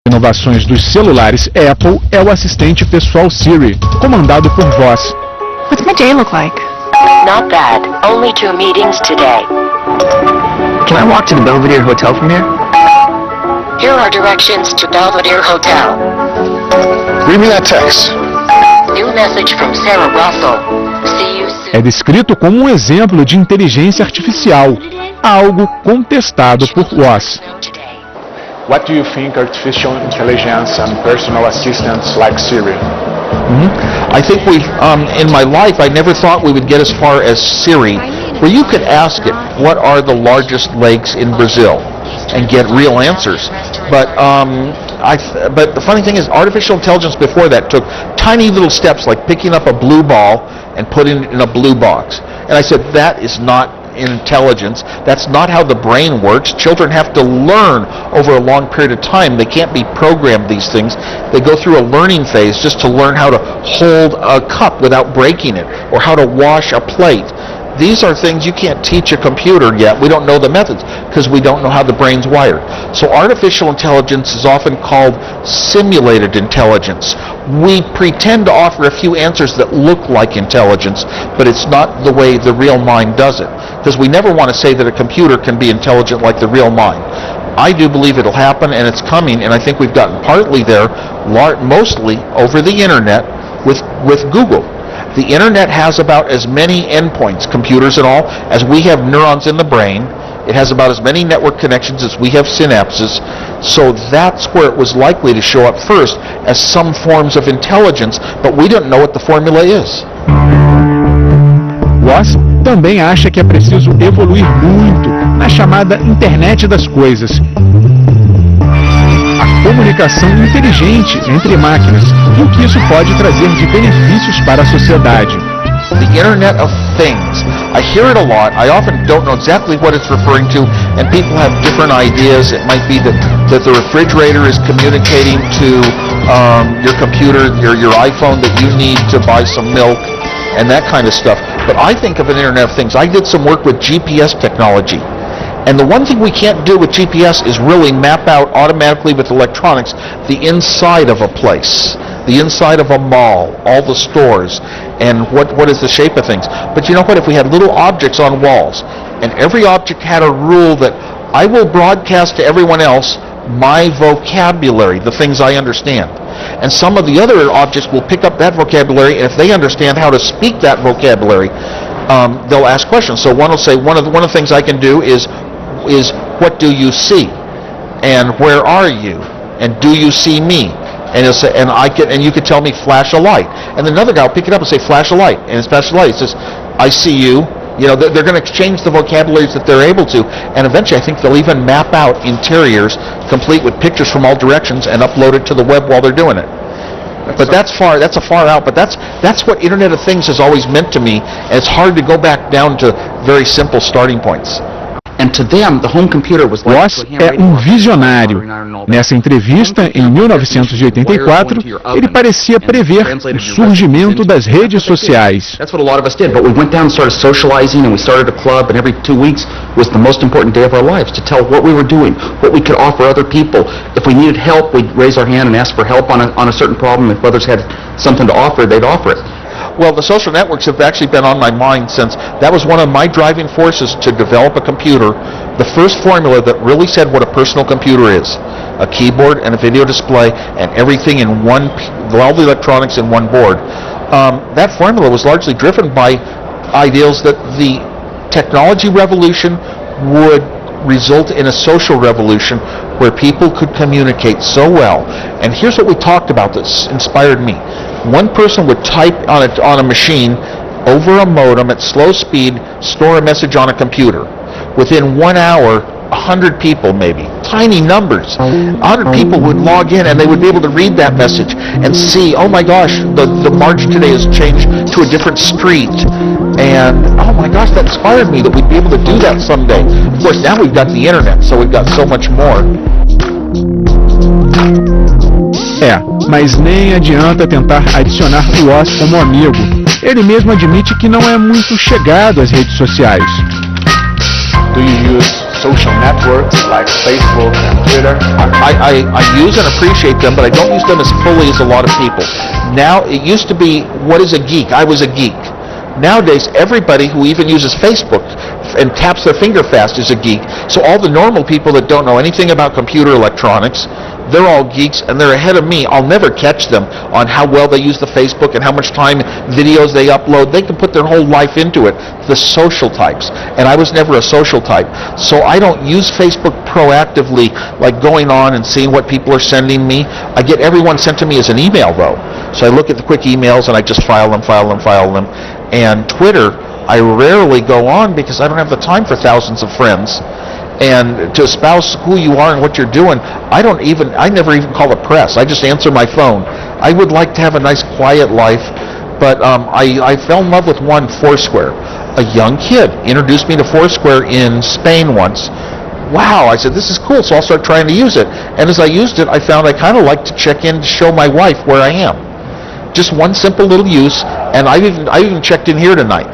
inovações dos celulares Apple é o assistente pessoal Siri, comandado por voz. What's my day look like? Not bad. Only 2 meetings today. Can I walk to the Belvedere Hotel from here? Here are directions to Belvedere Hotel. Read me that text. New message from Sarah Russell. See you soon. É descrito como um exemplo de inteligência artificial, algo contestado por Woz. What do you think artificial intelligence and personal assistants like Siri? I think in my life, I never thought we would get as far as Siri, where you could ask it, what are the largest lakes in Brazil, and get real answers. But but the funny thing is, artificial intelligence before that took tiny little steps like picking up a blue ball and putting it in a blue box. And I said, that is not intelligence. That's not how the brain works. Children have to learn over a long period of time. They can't be programmed, these things. They go through a learning phase just to learn how to hold a cup without breaking it, or how to wash a plate. These are things you can't teach a computer yet. We don't know the methods because we don't know how the brain's wired. So artificial intelligence is often called simulated intelligence. We pretend to offer a few answers that look like intelligence, but it's not the way the real mind does it. Because we never want to say that a computer can be intelligent like the real mind. I do believe it'll happen, and it's coming, and I think we've gotten partly there, mostly over the internet with Google. The internet has about as many endpoints, computers and all, as we have neurons in the brain. It has about as many network connections as we have synapses. So that's where it was likely to show up first as some forms of intelligence, but we don't know what the formula is. Woz também acha que é preciso evoluir muito na chamada internet das coisas. A comunicação inteligente entre máquinas e o que isso pode trazer de benefícios para a sociedade. The Internet of Things. I hear it a lot. I often don't know exactly what it's referring to, and people have different ideas. It might be that the refrigerator is communicating to your computer, your iPhone, that you need to buy some milk, and that kind of stuff. But I think of an Internet of Things. I did some work with GPS technology. And the one thing we can't do with GPS is really map out automatically with electronics the inside of a place, the inside of a mall, all the stores, and what is the shape of things. But you know what? If we had little objects on walls, and every object had a rule that I will broadcast to everyone else my vocabulary, the things I understand. And some of the other objects will pick up that vocabulary, and if they understand how to speak that vocabulary, they'll ask questions. So one will say, one of the things I can do is what do you see, and where are you, and do you see me, and he'll say, and you could tell me flash a light, and then another guy will pick it up and say flash a light, and it's flash a light. It says I see you. You know, they're going to exchange the vocabularies that they're able to, and eventually I think they'll even map out interiors complete with pictures from all directions and upload it to the web while they're doing it. But that's a far out, but that's what Internet of Things has always meant to me, and it's hard to go back down to very simple starting points. And to them, the home computer was like Woz é visionário. Nessa entrevista, em 1984, ele parecia prever o surgimento das redes sociais. That's what a lot of us did, but we went down and started socializing, and we started a club, and every 2 weeks was the most important day of our lives to tell what we were doing, what we could offer other people. If we needed help, we'd raise our hand and ask for help on a certain problem. If others had something to offer, they'd offer it. Well, the social networks have actually been on my mind since that was one of my driving forces to develop a computer. The first formula that really said what a personal computer is: a keyboard and a video display and everything in one, all the electronics in one board. That formula was largely driven by ideals that the technology revolution would result in a social revolution where people could communicate so well. And here's what we talked about that inspired me. One person would type on a machine over a modem at slow speed, store a message on a computer. Within 1 hour, 100 people, maybe, tiny numbers, 100 people would log in and they would be able to read that message and see, oh my gosh, the march today has changed to a different street. And oh my gosh, that inspired me that we'd be able to do that someday. Of course, now we've got the internet, so we've got so much more. Mas nem adianta tentar adicionar o Woz como amigo. Ele mesmo admite que não é muito chegado às redes sociais. Do you use social networks like Facebook and Twitter? I use and appreciate them, but I don't use them as fully as a lot of people. Now, it used to be, what is a geek? I was a geek. Nowadays, everybody who even uses Facebook and taps their finger fast is a geek. So all the normal people that don't know anything about computer electronics, they're all geeks, and they're ahead of me. I'll never catch them on how well they use the Facebook and how much time videos they upload. They can put their whole life into it. The social types. And I was never a social type. So I don't use Facebook proactively, like going on and seeing what people are sending me. I get everyone sent to me as an email, though. So I look at the quick emails, and I just file them. And Twitter, I rarely go on because I don't have the time for thousands of friends. And to espouse who you are and what you're doing, I never even call the press. I just answer my phone. I would like to have a nice quiet life, but I fell in love with one, Foursquare. A young kid introduced me to Foursquare in Spain once. Wow, I said, this is cool, so I'll start trying to use it. And as I used it, I found I kind of like to check in to show my wife where I am. Just one simple little use, and I even checked in here tonight.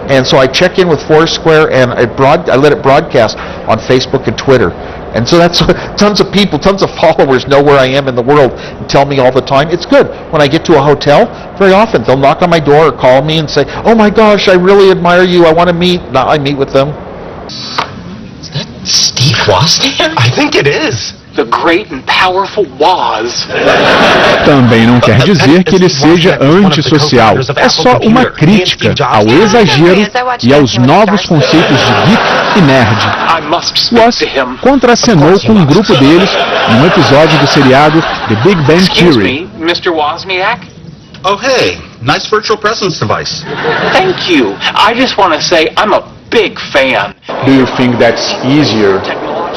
And so I check in with Foursquare, and I let it broadcast on Facebook and Twitter. And so that's tons of people, tons of followers know where I am in the world and tell me all the time. It's good. When I get to a hotel, very often they'll knock on my door or call me and say, oh my gosh, I really admire you, I want to meet. Now I meet with them. Is that Steve Wozniak? I think it is. The great and powerful Woz. Também não quer dizer que ele seja antissocial. É só uma crítica ao exagero e aos novos conceitos de geek e nerd. Woz contracenou com um grupo deles num episódio do seriado The Big Bang Theory. Mr. Wozniak? Oh, hey, nice virtual presence device. Thank you. I just want to say I'm a big fan. Do you think that's easier?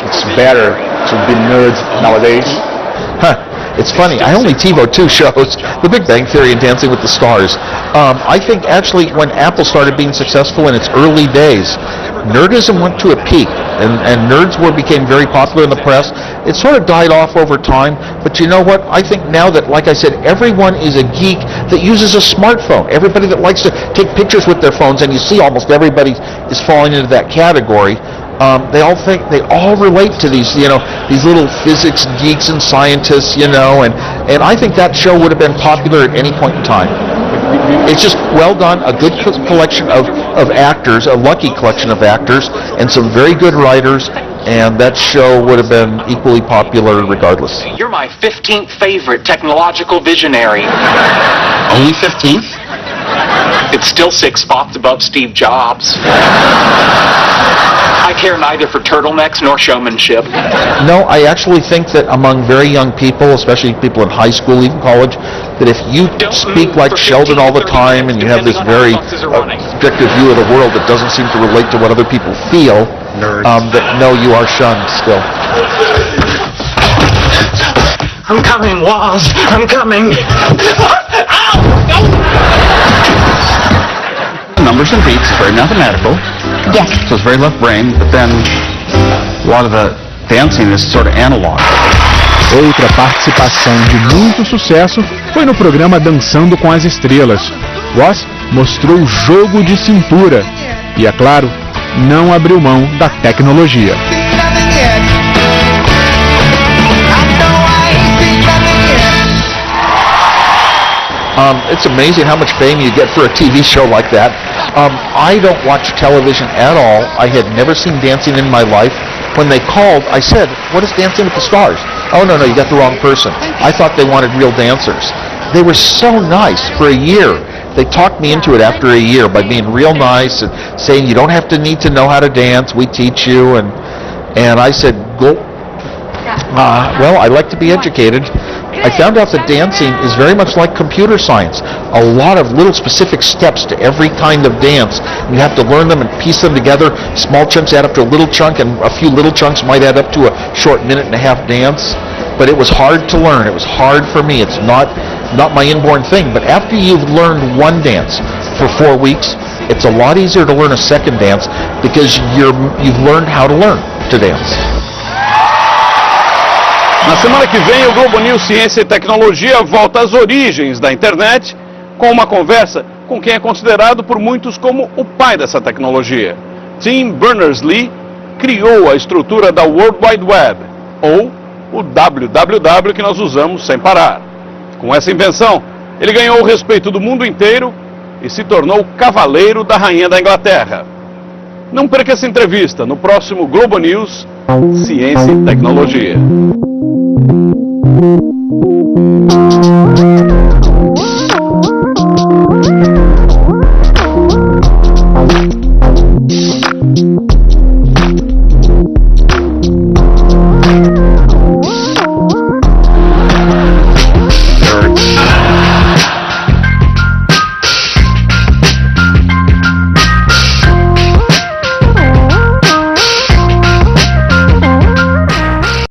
It's better to be nerds nowadays? It's funny, I only TiVo 2 shows, The Big Bang Theory and Dancing with the Stars. I think actually when Apple started being successful in its early days, nerdism went to a peak, and nerds became very popular in the press. It sort of died off over time, but you know what? I think now that, like I said, everyone is a geek that uses a smartphone. Everybody that likes to take pictures with their phones, and you see almost everybody is falling into that category. They all relate to these little physics geeks and scientists, and I think that show would have been popular at any point in time. It's just well done, a good collection of actors, a lucky collection of actors, and some very good writers, and that show would have been equally popular regardless. You're my 15th favorite technological visionary. Only 15th? It's still 6 spots above Steve Jobs. I care neither for turtlenecks nor showmanship. No, I actually think that among very young people, especially people in high school, even college, that if you speak like Sheldon all the time and you have this very objective view of the world that doesn't seem to relate to what other people feel, that no, you are shunned still. I'm coming, Woz. I'm coming. Numbers and beats is very mathematical. Yes. So it's very left brain, but then a lot of the dancing is sort of analog. Outra participação de muito sucesso foi no programa Dançando com as Estrelas. Woz mostrou o jogo de cintura e, é claro, não abriu mão da tecnologia. It's amazing how much fame you get for a TV show like that. I don't watch television at all. I had never seen dancing in my life. When they called, I said, what is Dancing with the Stars? Oh, no, you got the wrong person. I thought they wanted real dancers. They were so nice for a year. They talked me into it after a year by being real nice and saying, you don't have to need to know how to dance. We teach you. And I said, go. Well, I like to be educated. I found out that dancing is very much like computer science. A lot of little specific steps to every kind of dance. You have to learn them and piece them together. Small chunks add up to a little chunk, and a few little chunks might add up to a short 1.5-minute dance. But it was hard to learn. It was hard for me. It's not my inborn thing. But after you've learned one dance for 4 weeks, it's a lot easier to learn a second dance because you've learned how to learn to dance. Na semana que vem, o Globo News Ciência e Tecnologia volta às origens da internet com uma conversa com quem é considerado por muitos como o pai dessa tecnologia, Tim Berners-Lee, criou a estrutura da World Wide Web, ou o www que nós usamos sem parar. Com essa invenção, ele ganhou o respeito do mundo inteiro e se tornou cavaleiro da Rainha da Inglaterra. Não perca essa entrevista no próximo Globo News, Ciência e Tecnologia.